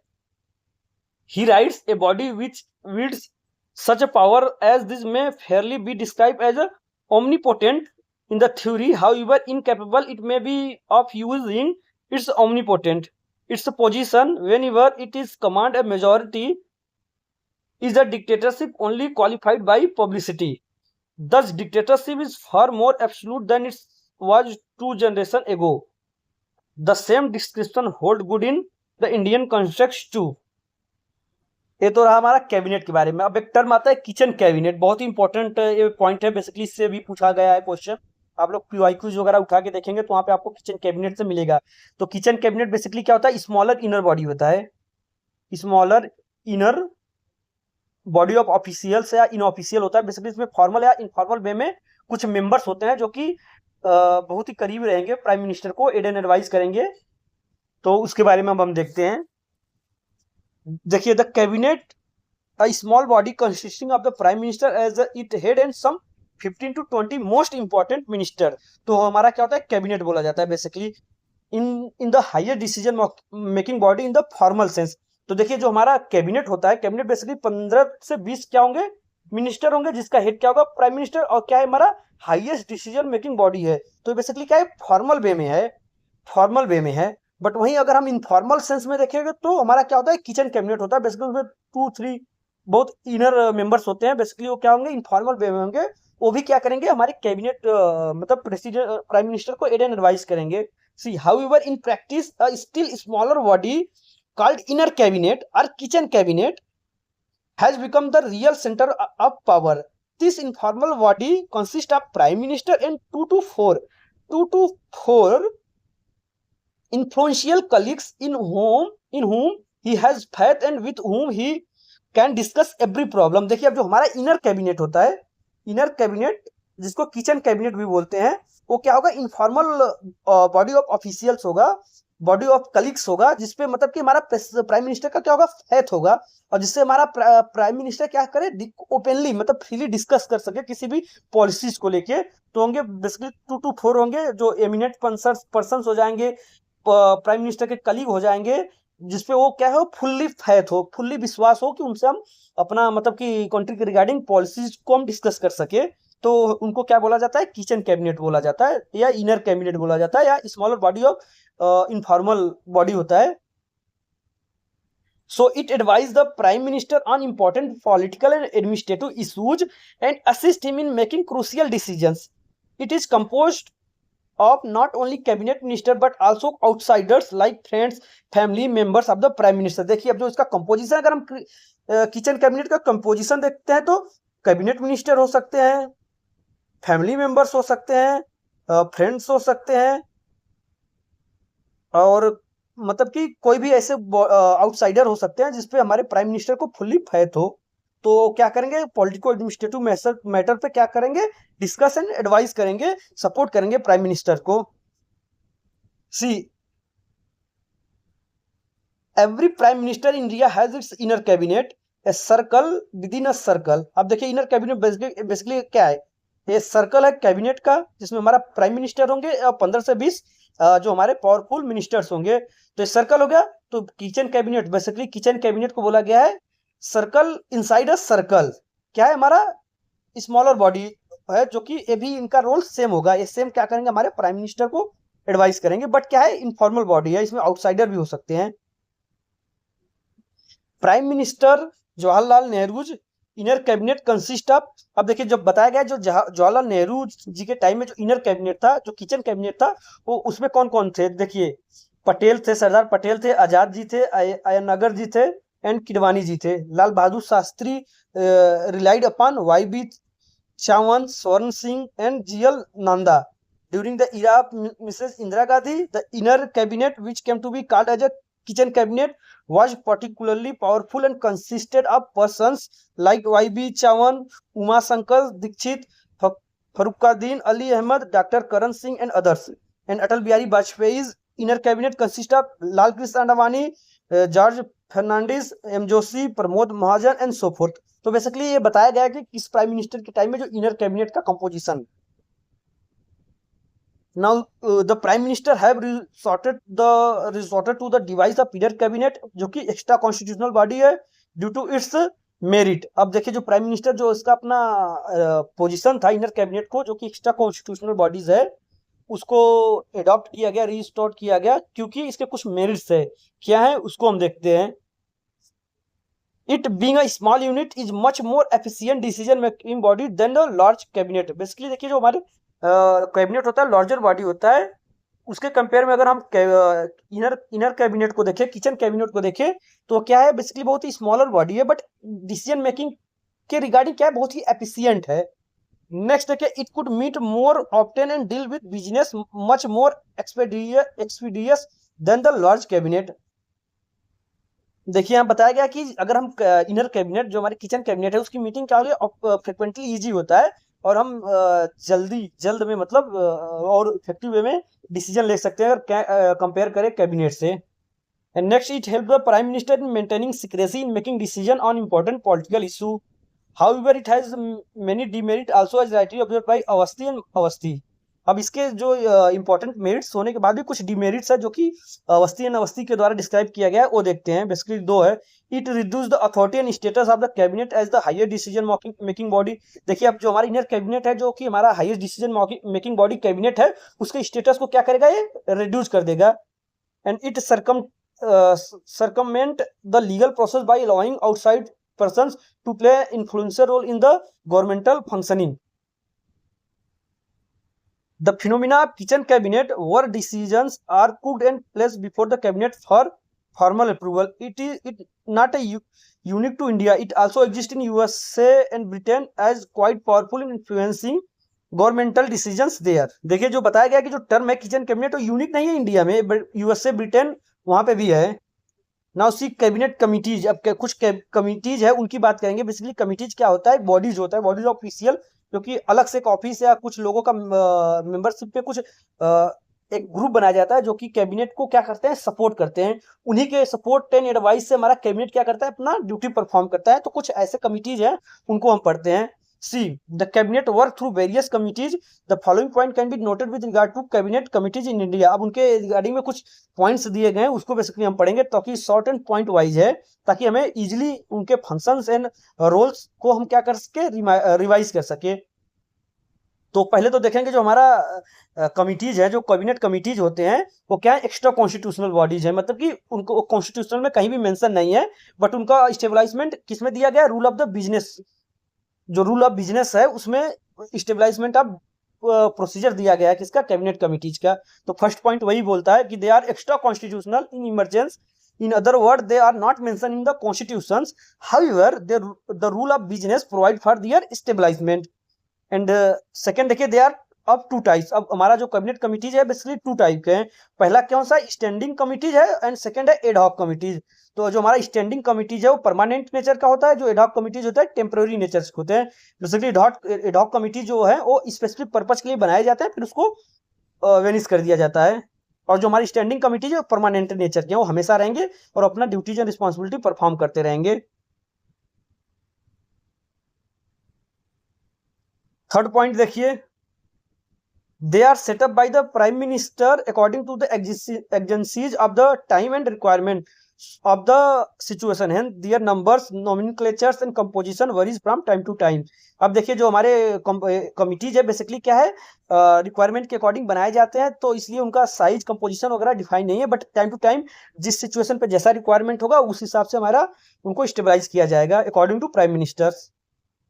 Speaker 1: He writes a body which wields such a power as this may fairly be described as a omnipotent in the theory, however incapable it may be of using its omnipotent. Its position whenever it is command a majority is a dictatorship only qualified by publicity. Thus dictatorship is far more absolute than it was 2 generations ago. The same description hold good in the Indian context too. ये तो रहा हमारा cabinet के बारे में। अब एक term आता है किचन कैबिनेट, बहुत ही इंपॉर्टेंट ये पॉइंट है, बेसिकली इससे भी पूछा गया है क्वेश्चन। आप लोग PYQs वगैरह उठा के देखेंगे तो वहाँ पे आपको किचन कैबिनेट से मिलेगा। तो किचन कैबिनेट बेसिकली क्या होता है, स्मॉलर इनर बॉडी होता है, smaller inner body of officials या इनऑफिशियल होता है। बेसिकली इसमें फॉर्मल या इनफॉर्मल वे में कुछ मेंबर्स होते हैं जो कि बहुत ही करीब रहेंगे प्राइम मिनिस्टर को, एड एंड एडवाइस करेंगे। तो उसके बारे में हम देखते हैं। देखिए, the cabinet a small body consisting of the prime minister as it head and some 15 to 20 most important minister. तो हमारा क्या होता है, कैबिनेट बोला जाता है basically in the higher decision making body in the formal sense. तो देखिए, जो हमारा कैबिनेट होता है, कैबिनेट बेसिकली 15 से 20 क्या होंगे, मिनिस्टर होंगे, जिसका हेड क्या होगा, प्राइम मिनिस्टर, और क्या है हमारा हाईएस्ट डिसीजन मेकिंग बॉडी है। तो बेसिकली क्या है, फॉर्मल वे में है, फॉर्मल वे में है। बट वहीं अगर हम इनफॉर्मल सेंस में देखेंगे तो हमारा क्या होता है, किचन कैबिनेट होता है। बेसिकली उसमें 2-3 बहुत इनर मेंबर्स होते हैं। बेसिकली वो क्या होंगे, इनफॉर्मल वे में होंगे। वो भी क्या करेंगे, हमारे कैबिनेट मतलब प्रेसिडेंट प्राइम मिनिस्टर को एड एंड एडवाइस करेंगे। See however in practice a still smaller body called inner cabinet or kitchen cabinet has become the real center of power. This informal body consists of prime minister and 2 to 4 influential colleagues in whom he has faith and with whom he can discuss every problem. देखिए, अब जो हमारा inner cabinet होता है, inner cabinet जिसको kitchen cabinet भी बोलते हैं, वो क्या होगा, इनफॉर्मल बॉडी ऑफ ऑफिशियल्स होगा, बॉडी ऑफ कलीग्स होगा, जिसपे मतलब कि हमारा प्राइम मिनिस्टर का क्या होगा, फेथ होगा, और जिससे हमारा प्राइम मिनिस्टर क्या करे, ओपनली मतलब फ्रीली डिस्कस कर सके किसी भी पॉलिसीज को लेके। तो होंगे बेसिकली 2 to 4 होंगे जो एमिनेंट पर्सन हो जाएंगे, प्राइम मिनिस्टर के कलीग हो जाएंगे, जिसपे वो क्या है, फुल्ली फेथ हो, फुल्ली विश्वास हो कि उनसे हम अपना मतलब कि कंट्री के रिगार्डिंग पॉलिसीज को हम डिस्कस कर सके। तो उनको क्या बोला जाता है, किचन कैबिनेट बोला जाता है, या इनर कैबिनेट बोला जाता है, या smaller body of informal body होता है। So it advised the prime minister on important political and administrative issues and assist him in making crucial decisions. It is composed of not only cabinet minister but also outsiders like friends, family members of the prime minister. देखिए, अब जो इसका composition, अगर हम kitchen cabinet का composition देखते हैं तो कैबिनेट मिनिस्टर हो सकते हैं, फैमिली मेंबर्स हो सकते हैं, फ्रेंड्स हो सकते हैं, और मतलब कि कोई भी ऐसे आउटसाइडर हो सकते हैं जिसपे हमारे प्राइम मिनिस्टर को फुल्ली फेथ हो। तो क्या करेंगे, पॉलिटिको एडमिनिस्ट्रेटिव मैटर पे क्या करेंगे, डिस्कस एंड एडवाइस करेंगे, सपोर्ट करेंगे प्राइम मिनिस्टर को। See every prime minister in India has its inner cabinet, a circle with in a circle. अब देखिए, इनर कैबिनेट बेसिकली क्या है, ये सर्कल है कैबिनेट का, जिसमें हमारा प्राइम मिनिस्टर होंगे और 15 से 20 जो हमारे पावरफुल मिनिस्टर्स होंगे। तो ये सर्कल हो गया। तो kitchen cabinet, basically kitchen cabinet को बोला गया है सर्कल इनसाइड अ सर्कल। क्या है, हमारा स्मॉलर बॉडी है, जो कि ये भी इनका रोल सेम होगा। ये सेम क्या करेंगे, हमारे प्राइम मिनिस्टर को एडवाइस करेंगे। बट क्या है, इनफॉर्मल बॉडी है, इसमें आउटसाइडर भी हो सकते हैं। Prime minister Jawaharlal Nehru inner cabinet consist of, अब देखिए जब बताया गया जो जवाहरलाल नेहरू जी के टाइम में जो इनर कैबिनेट था, जो किचन कैबिनेट था, वो उसमें कौन कौन थे, देखिए पटेल थे, सरदार पटेल थे, आजाद जी थे, अय्यनगर जी थे, एंड किडवानी जी थे। Lal Bahadur Shastri relied upon YB Chavan, Swaran Singh and GL Nanda during the era of Mrs Indira Gandhi. The inner cabinet which came to be called as a kitchen cabinet was particularly powerful and consisted of persons like YB Chavan, Uma Shankar Dikshit, Faruqadin Ali Ahmed, Dr. Karan Singh and others. And Atal Bihari Vajpayee's inner cabinet consists of Lal Krishna Advani, George Fernandez, M. Joshi, Pramod Mahajan and so forth. तो basically ये बताया गया कि किस prime minister के time में जो inner cabinet का composition. Now the prime minister have resorted to the device of inner cabinet, जो कि एक्स्ट्रा कॉन्स्टिट्यूशनल बॉडी है ड्यू टू इट्स मेरिट। अब देखिए, जो प्राइम मिनिस्टर जो इसका अपना पोजीशन था इनर कैबिनेट को, जो कि एक्स्ट्रा कॉन्स्टिट्यूशनल बॉडीज है, उसको एडॉप्ट किया गया, रिस्टोर किया गया, क्योंकि इसके कुछ मेरिट्स है। क्या है उसको हम देखते हैं। It being a small unit is much more efficient decision making body than the large cabinet. Basically देखिए, जो हमारे कैबिनेट होता है, लार्जर बॉडी होता है, उसके कंपेयर में अगर हम इनर कैबिनेट को देखें, किचन कैबिनेट को देखें, तो क्या है, बेसिकली बहुत ही स्मॉलर बॉडी है, बट डिसीजन मेकिंग के रिगार्डिंग क्या है, बहुत ही एफिशिएंट है।
Speaker 2: नेक्स्ट देखिए, it could meet more often and deal with business much more expeditious than the large cabinet. देखिए यहाँ बताया गया कि अगर हम इनर कैबिनेट जो हमारे किचन कैबिनेट है उसकी मीटिंग क्या होगी, फ्रिक्वेंटली इजी होता है और हम जल्द में मतलब और इफेक्टिव वे में डिसीजन ले सकते हैं अगर कंपेयर करें कैबिनेट से। And next, it help the prime minister in maintaining secrecy in making decision on important political issue. However, it has many demerit also as rightly observed by Awasthi and Awasthi. अब इसके जो important merits होने के बाद भी कुछ demerits है जो कि अवस्थी एंड अवस्थी के द्वारा डिस्क्राइब किया गया है, वो देखते हैं। बेसिकली दो है। It reduce the authority and status of the cabinet as the higher decision making body. देखिए अब जो हमारा इनर कैबिनेट है जो कि हमारा higher decision making body cabinet है, उसके स्टेटस को क्या करेगा, ये रिड्यूस कर देगा। And it circumvent the legal process by allowing outside persons to play influential role in the governmental functioning. The phenomena of kitchen cabinet where decisions are cooked and placed before the cabinet for formal approval. It not a unique to India. It also exists in USA and Britain as quite powerful in influencing governmental decisions there. देखिए जो बताया गया कि जो term है kitchen cabinet वो unique नहीं है इंडिया में, बट यूएसए ब्रिटेन वहां पे भी है ना। उसी कैबिनेट कमिटीज, अब कुछ कमिटीज है उनकी बात करेंगे। बेसिकली कमिटीज क्या होता है, बॉडीज होता है, बॉडीज ऑफिशियल, जो कि अलग से एक ऑफिस या कुछ लोगों का मेंबरशिप पे कुछ एक ग्रुप बनाया जाता है जो कि कैबिनेट को क्या करते हैं, सपोर्ट करते हैं। उन्हीं के सपोर्ट एंड एडवाइस से हमारा कैबिनेट क्या करता है, अपना ड्यूटी परफॉर्म करता है। तो कुछ ऐसे कमिटीज हैं उनको हम पढ़ते हैं। See the cabinet work through various committees. The following point can be noted with regard to cabinet committees in India. अब उनके रिगार्डिंग में कुछ पॉइंट्स दिए गए हैं, उसको बेसिकली हम पढ़ेंगे ताकि शॉर्ट एंड पॉइंट वाइज है, ताकि हमें इजिली उनके फंक्शंस एंड रोल्स को हम क्या कर सके, रिवाइज कर सके। तो पहले तो देखेंगे जो हमारा कमिटीज है, जो कैबिनेट कमिटीज होते हैं वो क्या है, एक्स्ट्रा कॉन्स्टिट्यूशनल बॉडीज है। मतलब कि उनको कॉन्स्टिट्यूशनल में कहीं भी मेंशन नहीं है, बट उनका स्टेबलाइजमेंट किसमें दिया गया, रूल ऑफ द बिजनेस। जो रूल ऑफ बिजनेस है उसमें स्टेबलाइजमेंट ऑफ प्रोसीजर दिया गया है किसका, कैबिनेट कमिटीज का। तो फर्स्ट पॉइंट वही बोलता है कि they are extra constitutional in emergence. In other word they are not mention in the constitutions, however the rule of business provide for their establishment. And second देखिए, they are of two types. अब हमारा जो cabinet committees है basically two type के हैं। पहला कौन सा, स्टैंडिंग कमिटीज है, एंड सेकंड है एडहॉक कमिटीज। तो जो हमारा स्टैंडिंग कमिटीज है वो परमानेंट नेचर का होता है, जो एडहॉक कमिटीज होता है टेम्पररी नेचर के होते हैं। बेसिकली एडहॉक कमिटी जो है वो स्पेसिफिक पर्पज के लिए बनाए जाते हैं, फिर उसको वेनिश कर दिया जाता है। और जो हमारी स्टैंडिंग कमिटी है परमानेंट नेचर के हैं, वो हमेशा रहेंगे और अपना ड्यूटीज एंड रिस्पॉन्सिबिलिटी परफॉर्म करते रहेंगे। थर्ड पॉइंट देखिए, they are set up by the prime minister according to the exigencies of the time and requirement of the situation, and their numbers, nomenclatures and composition varies from time to time। अब देखिए जो हमारे committees है basically क्या है, requirement के according बनाए जाते हैं, तो इसलिए उनका साइज कंपोजिशन वगैरह डिफाइन नहीं है, बट टाइम टू टाइम जिस सिचुएशन पे जैसा रिक्वायरमेंट होगा उस हिसाब से हमारा उनको स्टेबलाइज किया जाएगा according to prime ministers.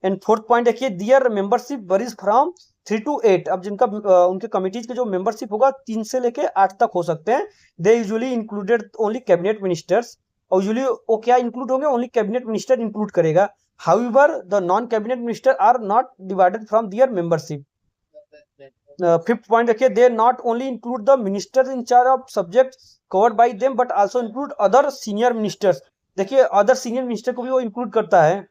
Speaker 2: And fourth point देखिए, their membership varies from 3 to 8। अब जिनका उनके कमिटीज के जो मेंबरशिप होगा 3 से लेके 8 तक हो सकते हैं। They usually included only cabinet ministers, और यूजुअली वो क्या इंक्लूड होंगे, ओनली कैबिनेट मिनिस्टर इंक्लूड करेगा। However the non cabinet minister are not divided from their membership. Fifth point देखिए, they not only include the minister in charge of subject covered by them but also include other senior ministers. देखिए other senior minister को भी वो include करता है।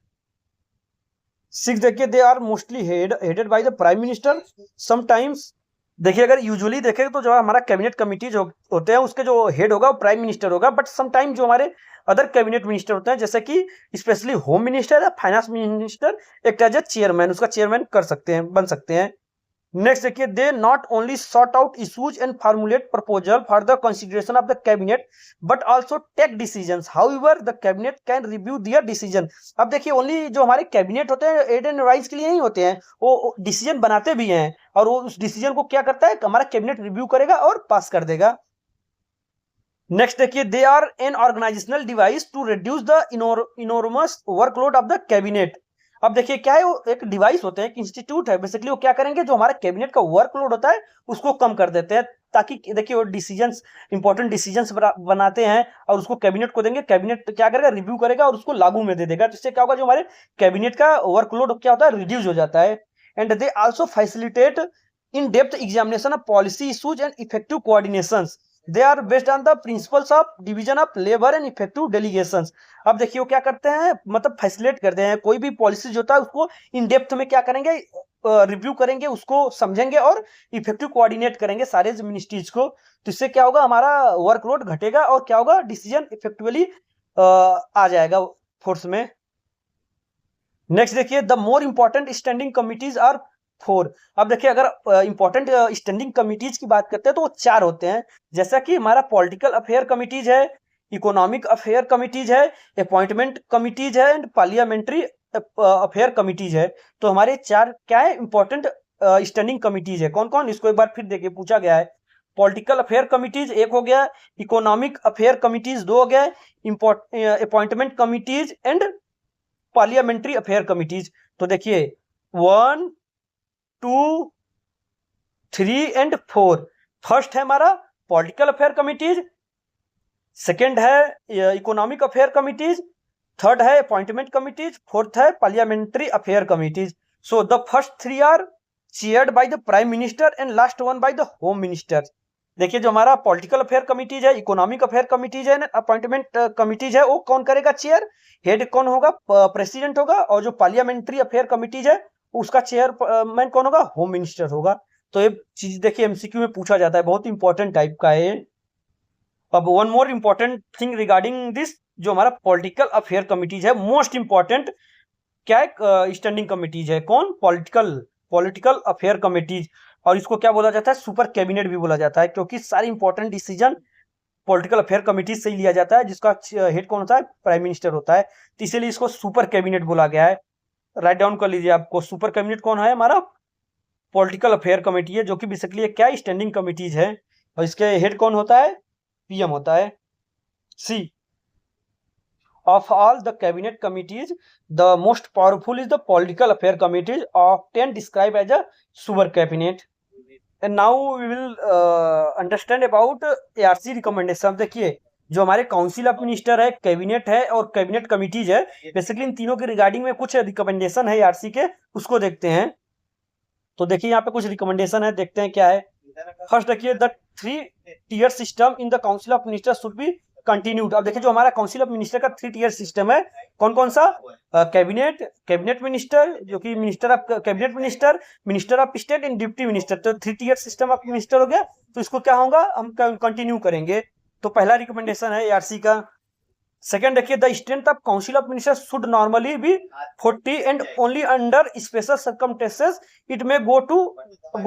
Speaker 2: Six देखिए, they are mostly headed by the prime minister. Sometimes देखिए अगर usually देखें तो जो हमारा कैबिनेट कमिटी जो होते हैं उसके जो हेड होगा वो प्राइम मिनिस्टर होगा, बट समटाइम जो हमारे अदर कैबिनेट मिनिस्टर होते हैं जैसे कि स्पेशली होम मिनिस्टर या फाइनेंस मिनिस्टर एक एज ए चेयरमैन, उसका चेयरमैन कर सकते हैं, बन सकते हैं। नेक्स्ट देखिए, they not only sort out issues and formulate proposal for the consideration of the cabinet but also take decisions, however the cabinet can review their decision. अब देखिए ओनली जो हमारे कैबिनेट होते हैं एड एंड एडवाइस के लिए नहीं होते हैं, वो डिसीजन बनाते भी हैं, और वो उस डिसीजन को क्या करता है, हमारा कैबिनेट रिव्यू करेगा और पास कर देगा। नेक्स्ट देखिए, they are an organisational device to reduce the enormous workload of the cabinet. अब देखिए क्या है, वो एक डिवाइस होते हैं, एक इंस्टीट्यूट है, बेसिकली वो क्या करेंगे, जो हमारा कैबिनेट का वर्कलोड होता है उसको कम कर देते हैं, ताकि देखिए वो डिसीजंस, इंपॉर्टेंट डिसीजंस बनाते हैं और उसको कैबिनेट को देंगे, कैबिनेट क्या करेगा, रिव्यू करेगा और उसको लागू में दे देगा। तो इससे क्या होगा, जो हमारे कैबिनेट का वर्कलोड क्या होता है, रिड्यूस हो जाता है। and they also facilitate in-depth examination of policy issues and effective coordinations. They are based on the principles of division of labor and effective delegations. अब देखिए वो क्या करते हैं, मतलब फैसिलिटेट करते हैं, कोई भी पॉलिसी जो होता है उसको इन डेप्थ में क्या करेंगे, रिव्यू करेंगे, उसको समझेंगे और इफेक्टिव कोऑर्डिनेट करेंगे सारे मिनिस्ट्रीज को। तो इससे क्या होगा, हमारा वर्कलोड घटेगा और क्या होगा, डिसीजन इफेक्टिवली आ जाएगा फोर्स में। नेक्स्ट देखिए, the more important standing committees are 4। अब देखिए अगर इंपॉर्टेंट स्टैंडिंग कमिटीज की बात करते हैं तो वो 4 होते हैं, जैसा कि हमारा पॉलिटिकल अफेयर कमिटीज है, इकोनॉमिक अफेयर कमिटीज है, अपॉइंटमेंट कमिटीज है एंड पार्लियामेंट्री अफेयर कमिटीज है। तो हमारे 4 क्या है, इंपॉर्टेंट स्टैंडिंग कमिटीज है। कौन कौन, इसको एक बार फिर देखिए पूछा गया है। पॉलिटिकल अफेयर कमिटीज 1 हो गया, इकोनॉमिक अफेयर कमिटीज 2 हो गया, appointment committees and parliamentary affair committees. तो देखिए 1, 2, 3 एंड 4। फर्स्ट है हमारा पॉलिटिकल अफेयर कमिटीज, सेकेंड है इकोनॉमिक अफेयर कमिटीज, थर्ड है अपॉइंटमेंट कमिटीज, फोर्थ है parliamentary affair committees. So the first 3 are chaired by the prime minister and last one by the home minister. देखिए जो हमारा political affair committees है, economic affair committees है, appointment committees है, वो कौन करेगा चेयर, हेड कौन होगा, प्रेसिडेंट होगा। और जो पार्लियामेंट्री अफेयर कमिटीज है उसका चेयरमैन कौन होगा, होम मिनिस्टर होगा। तो ये चीज देखिए एमसीक्यू में पूछा जाता है, बहुत इंपॉर्टेंट टाइप का है। अब one more important thing regarding this, जो हमारा पॉलिटिकल अफेयर कमिटीज है, मोस्ट इंपॉर्टेंट क्या है, स्टैंडिंग कमिटीज है। कौन, पॉलिटिकल अफेयर कमिटीज। और इसको क्या बोला जाता है, सुपर कैबिनेट भी बोला जाता है, क्योंकि सारे important decision political affair committees से ही लिया जाता है, जिसका हेड कौन होता है, प्राइम मिनिस्टर होता है। तो इसीलिए इसको सुपर कैबिनेट बोला गया है। राइट डाउन कर लीजिए आपको, सुपर कैबिनेट कौन है, हमारा पॉलिटिकल अफेयर कमेटी है, जो कि बेसिकली क्या स्टैंडिंग कमिटीज है। और इसके हेड कौन होता है, पीएम होता है। सी, of all the cabinet committees the most powerful is the political affair committees, often described as a super cabinet. And now we will understand about ARC recommendation। देखिए जो हमारे काउंसिल ऑफ मिनिस्टर है, cabinet है और cabinet committees है, basically इन तीनों के regarding में कुछ रिकमेंडेशन है ARC के, उसको देखते हैं। तो देखिए यहाँ पे कुछ रिकमेंडेशन है, देखते हैं क्या है। फर्स्ट देखिए, the 3 tier system in the council of minister should be continued. अब देखिए जो हमारा काउंसिल ऑफ मिनिस्टर का 3 tier सिस्टम है, कौन कौन सा, कैबिनेट मिनिस्टर, जो कि minister of cabinet minister, minister of state and deputy minister. तो 3 tier सिस्टम ऑफ मिनिस्टर हो गया, तो इसको क्या होगा, हम कंटिन्यू करेंगे। तो पहला रिकमेंडेशन है ARC का। सेकेंड देखिए, the strength of council of minister should normally B 40 and only under special circumstances it में गो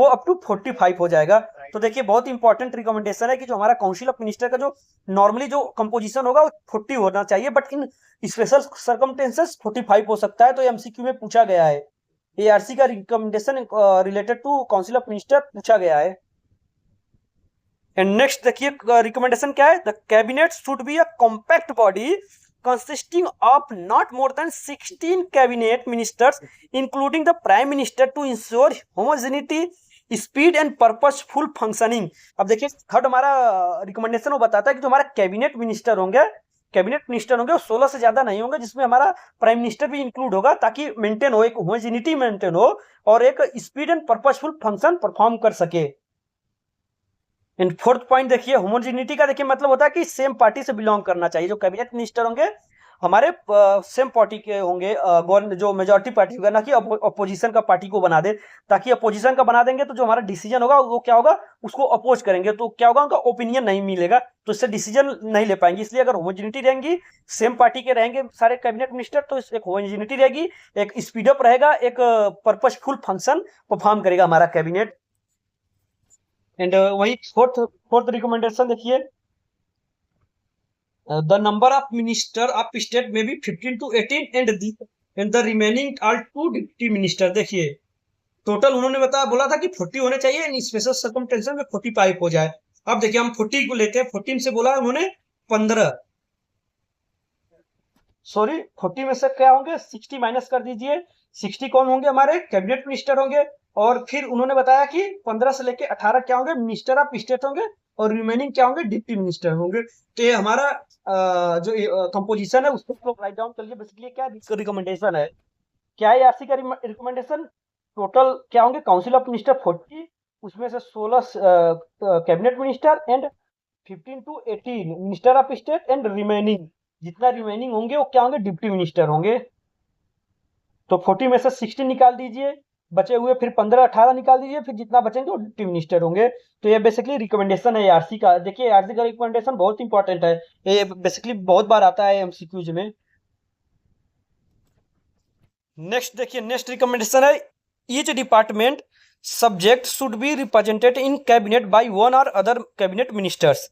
Speaker 2: अप टू 45 हो जाएगा। तो देखिए बहुत इंपॉर्टेंट रिकमेंडेशन है कि जो हमारा काउंसिल ऑफ मिनिस्टर का जो नॉर्मली जो कंपोजिशन होगा वो 40 होना चाहिए, बट इन स्पेशल सर्कमस्टेंसेस 45 हो सकता है। तो एमसीक्यू में पूछा गया है, ARC का recommendation related to council of minister पूछा गया है। एंड नेक्स्ट देखिए रिकमेंडेशन क्या है, the cabinet should be a compact body consisting of not more than 16 cabinet ministers including the prime minister to ensure homogeneity, speed and purposeful functioning। अब देखिए third हमारा recommendation वो बताता है कि जो हमारा कैबिनेट मिनिस्टर होंगे वो 16 से ज्यादा नहीं होंगे, जिसमें हमारा प्राइम मिनिस्टर भी इंक्लूड होगा, ताकि मेंटेन हो, एक होमोजेनिटी मेंटेन हो और एक speed and purposeful function perform कर सके। एंड फोर्थ पॉइंट देखिए, होमोजेनिटी का देखिए मतलब होता है कि सेम पार्टी से बिलोंग करना चाहिए। जो कैबिनेट मिनिस्टर होंगे हमारे सेम पार्टी के होंगे, जो मेजॉरिटी पार्टी होगा, ना कि अपोजिशन का पार्टी को बना दे, ताकि अपोजिशन का बना देंगे तो जो हमारा डिसीजन होगा वो क्या होगा, उसको अपोज करेंगे, तो क्या होगा, उनका ओपिनियन नहीं मिलेगा, तो इससे डिसीजन नहीं ले पाएंगे। इसलिए अगर होमोजेनिटी रहेंगी, सेम पार्टी के रहेंगे सारे कैबिनेट मिनिस्टर, तो एक होमोजेनिटी रहेगी, एक स्पीडअप रहेगा, एक पर्पसफुल फंक्शन परफॉर्म करेगा हमारा कैबिनेट। एंड वही फोर्थ रिकमेंडेशन देखिए, the number of minister of state में भी 15 to 18 and the remaining are 2 deputy minister. देखिए टोटल उन्होंने बोला था कि 40 होने चाहिए, इन स्पेशल सर्कमस्टेंसेस में 45 हो जाए। अब देखिए हम 40 को लेते हैं, 14 से बोला उन्होंने 15, सॉरी 40 में से क्या होंगे, 60 माइनस कर दीजिए, 60 कौन होंगे, हमारे कैबिनेट मिनिस्टर होंगे, और फिर उन्होंने बताया कि 15 से लेके 18 क्या होंगे, मिनिस्टर ऑफ स्टेट होंगे, और रिमेनिंग क्या होंगे, डिप्टी मिनिस्टर होंगे। तो ये हमारा जो कंपोजिशन है उसको राइट डाउन कर लीजिए। बेसिकली क्या रिकमेंडेशन है, क्या है ARC का रिकमेंडेशन, टोटल क्या होंगे, काउंसिल ऑफ मिनिस्टर 40, उसमें से 16 cabinet minister and 15 to 18 minister of state and remaining, जितना रिमेनिंग होंगे वो क्या होंगे, डिप्टी मिनिस्टर होंगे। तो 40 में से 16 निकाल दीजिए, बचे हुए फिर 15-18 निकाल दीजिए, फिर जितना बचेंगे वो डिप्टी मिनिस्टर होंगे। तो ये बेसिकली रिकमेंडेशन है एआरसी का। देखिए एआरसी का रिकमेंडेशन बहुत इंपॉर्टेंट है, ये बेसिकली बहुत बार आता है एमसीक्यूज में। नेक्स्ट देखिए, नेक्स्ट रिकमेंडेशन है, each department subject should be represented in cabinet by one or other cabinet ministers.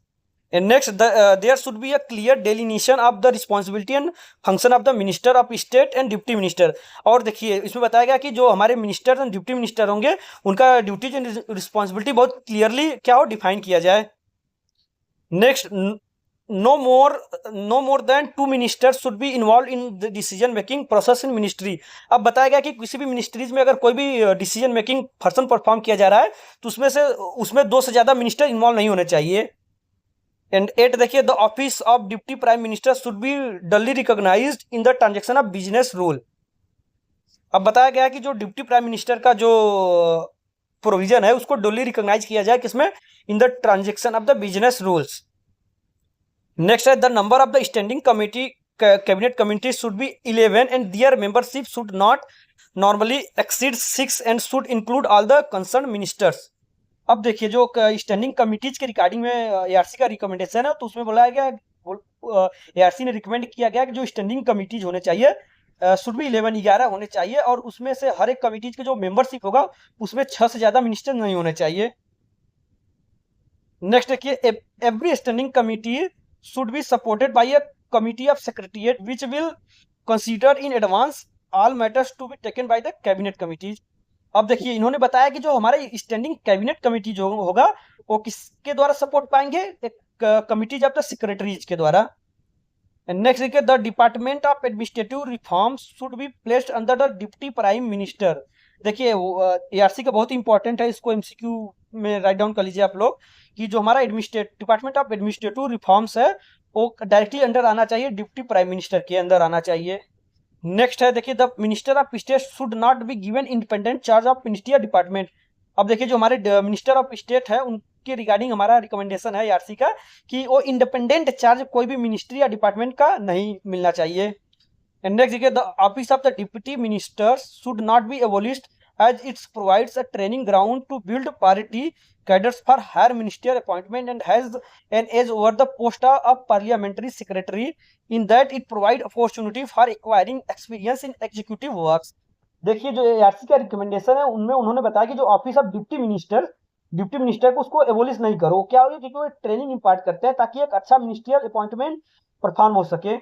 Speaker 2: And next, there should be a clear delineation of the responsibility and function of the minister of state and deputy minister। और देखिए इसमें बताया गया कि जो हमारे minister and deputy minister होंगे उनका ड्यूटीज एंड रिस्पॉन्सिबिलिटी बहुत क्लियरली क्या हो, डिफाइन किया जाए। Next, no more than 2 ministers should be involve in the decision making process in ministry. अब बताया गया कि किसी भी मिनिस्ट्रीज में अगर कोई भी डिसीजन मेकिंग फंक्शन परफॉर्म किया जा रहा है तो उसमें 2 से ज़्यादा मिनिस्टर इन्वॉल्व नहीं होने चाहिए। एंड 8 देखिए, the office of deputy prime minister should be duly recognised in the transaction of business rule. अब बताया गया कि जो डिप्टी प्राइम मिनिस्टर का जो प्रोविजन है उसको डली रिकॉग्नाइज किया जाए, किसमें, in the transaction of the business rules. Next है, the number of the standing committee cabinet committee should be 11 and their membership should not normally exceed 6 and should include all the concern ministers. अब देखिए जो standing committees के regarding में ARC का recommendation है, तो उसमें बोला गया, एआरसी ने रिकमेंड किया गया कि जो स्टैंडिंग कमिटीज होने चाहिए शुड भी 11 होने चाहिए, और उसमें से हर एक कमिटीज के जो मेंबरशिप होगा उसमें 6 से ज्यादा मिनिस्टर नहीं होने चाहिए। नेक्स्ट देखिए, every standing committee should be supported by a committee of secretariat which will consider in advance all matters to be taken by the cabinet committees. अब देखिए इन्होंने बताया कि जो हमारे स्टैंडिंग कैबिनेट कमेटी जो होगा वो किसके द्वारा सपोर्ट पाएंगे, एक कमिटीज ऑफ द सेक्रेटरीज के द्वारा। नेक्स्ट देखिए, the department of administrative reforms should be placed under the deputy prime minister. देखिए एआरसी का बहुत इंपॉर्टेंट है, इसको एमसीक्यू में राइट डाउन कर लीजिए आप लोग, कि जो हमारा डिपार्टमेंट ऑफ एडमिनिस्ट्रेटिव रिफॉर्म्स है वो डायरेक्टली अंडर आना चाहिए, डिप्टी प्राइम मिनिस्टर के अंदर आना चाहिए। नेक्स्ट है देखिए, the minister of state should not be given independent charge of ministry या डिपार्टमेंट। अब देखिए जो हमारे मिनिस्टर ऑफ स्टेट है उनके रिगार्डिंग हमारा रिकमेंडेशन है आरसी का कि वो इंडिपेंडेंट चार्ज कोई भी मिनिस्ट्री या डिपार्टमेंट का नहीं मिलना चाहिए। एंड नेक्स्ट देखिए, the office of the deputy minister should not B एबोलिश्ड as it provides a training ground to build party cadres for higher ministerial appointment and has an edge over the post of parliamentary secretary in that it provide opportunity for acquiring experience in executive works। देखिए जो ARC का recommendation है उनमें उन्होंने बताया कि जो office of deputy minister को उसको एबोलिश नहीं करो, क्या होगा, क्योंकि वो ट्रेनिंग इम्पार्ट करते हैं ताकि एक अच्छा मिनिस्ट्रियल अपॉइंटमेंट परफॉर्म हो सके।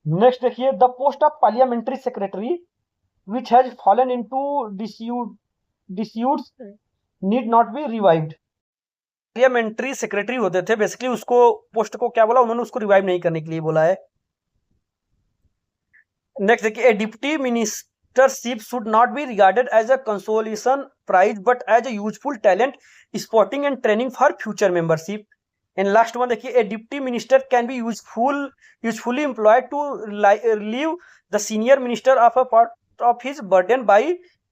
Speaker 2: नेक्स्ट देखिए, the post of parliamentary secretary which has fallen into disuse need not be revived। Parliamentary secretary होते थे बेसिकली, उसको पोस्ट को क्या बोला उन्होंने, उसको रिवाइव नहीं करने के लिए बोला है। नेक्स्ट देखिए, deputy ministership should not be regarded as a consolation prize but as a useful talent spotting and training for future membership. And last one देखिए, a deputy minister can be usefully employed to relieve the senior minister of a part of his burden by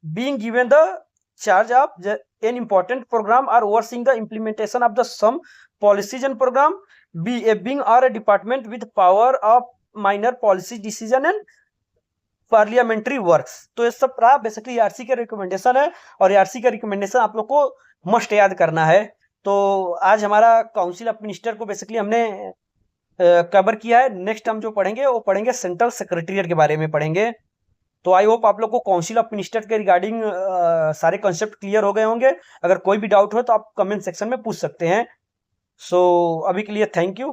Speaker 2: being given the charge of an important program or overseeing the implementation of the some policies and program, being or a department with power of minor policy decision and parliamentary works। तो ये सब रहा basically RC का recommendation है, और RC का recommendation आप लोग को मस्ट याद करना है। तो आज हमारा काउंसिल ऑफ मिनिस्टर को बेसिकली हमने कवर किया है। नेक्स्ट हम जो पढ़ेंगे वो पढ़ेंगे सेंट्रल सेक्रेटेरिएट के बारे में पढ़ेंगे। तो आई होप आप लोग को काउंसिल ऑफ मिनिस्टर के रिगार्डिंग सारे कंसेप्ट क्लियर हो गए होंगे। अगर कोई भी डाउट हो तो आप कमेंट सेक्शन में पूछ सकते हैं। सो अभी के लिए थैंक यू।